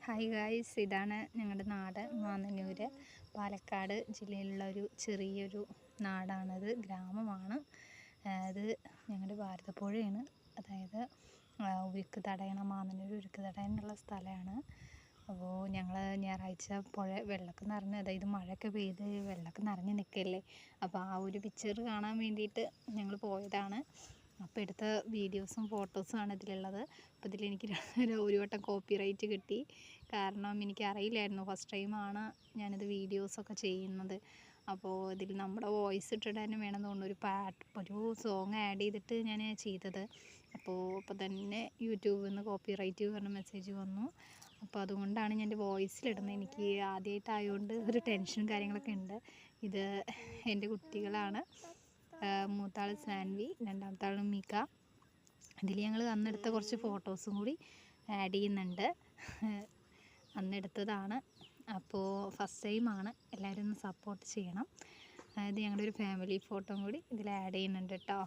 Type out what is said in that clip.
Hi guys, ഇതാണ് ഞങ്ങളുടെ നാട് മാന്നന്നൂർ, പാലക്കാട് ജില്ലയിലുള്ള ഒരു ചെറിയൊരു നാടാണത്, ഗ്രാമമാണ്. അത് ഞങ്ങളുടെ ഭാരതപ്പുഴയാണ്, അതായത് ഉരുക്ക് തടയണ മാന്നന്നൂർ ഉരുക്ക് തടയണുള്ള സ്ഥലമാണ്. അപ്പോൾ ഞങ്ങൾ ഞായറാഴ്ച പുഴ വെള്ളമൊക്കെ നിറഞ്ഞ്, അതായത് മഴയൊക്കെ പെയ്ത് വെള്ളമൊക്കെ നിറഞ്ഞ് നിൽക്കല്ലേ, അപ്പോൾ ആ ഒരു പിക്ചർ കാണാൻ വേണ്ടിയിട്ട് ഞങ്ങൾ പോയതാണ്. അപ്പോൾ എടുത്ത വീഡിയോസും ഫോട്ടോസുമാണ് ഇതിലുള്ളത്. അപ്പോൾ ഇതിലെനിക്ക് ഒരു വട്ടം കോപ്പിറൈറ്റ് കിട്ടി, കാരണം എനിക്കറിയില്ലായിരുന്നു, ഫസ്റ്റ് ടൈമാണ് ഞാനിത് വീഡിയോസൊക്കെ ചെയ്യുന്നത്. അപ്പോൾ ഇതിൽ നമ്മുടെ വോയിസ് ഇട്ടിടാനും വേണമെന്ന് തോന്നുന്നു, ഒരു സോങ് ആഡ് ചെയ്തിട്ട് ഞാൻ ചെയ്തത്. അപ്പോൾ തന്നെ യൂട്യൂബിൽ നിന്ന് കോപ്പിറൈറ്റ് പറഞ്ഞ മെസ്സേജ് വന്നു. അപ്പോൾ അതുകൊണ്ടാണ് ഞാൻ എൻ്റെ വോയിസിലിടുന്നത്. എനിക്ക് ആദ്യമായിട്ടായതുകൊണ്ട് ഒരു ടെൻഷനും കാര്യങ്ങളൊക്കെ ഉണ്ട്. ഇത് എൻ്റെ കുട്ടികളാണ്, മൂത്താൾ സാൻവി, രണ്ടാമത്തെ ആൾ മിക. ഇതിൽ ഞങ്ങൾ അന്നെടുത്ത കുറച്ച് ഫോട്ടോസും കൂടി ആഡ് ചെയ്യുന്നുണ്ട്, അന്നെടുത്തതാണ്. അപ്പോൾ ഫസ്റ്റ് ടൈമാണ്, എല്ലാവരും ഒന്ന് സപ്പോർട്ട് ചെയ്യണം. അതായത് ഞങ്ങളുടെ ഒരു ഫാമിലി ഫോട്ടോയും കൂടി ഇതിൽ ആഡ് ചെയ്യുന്നുണ്ട് കേട്ടോ.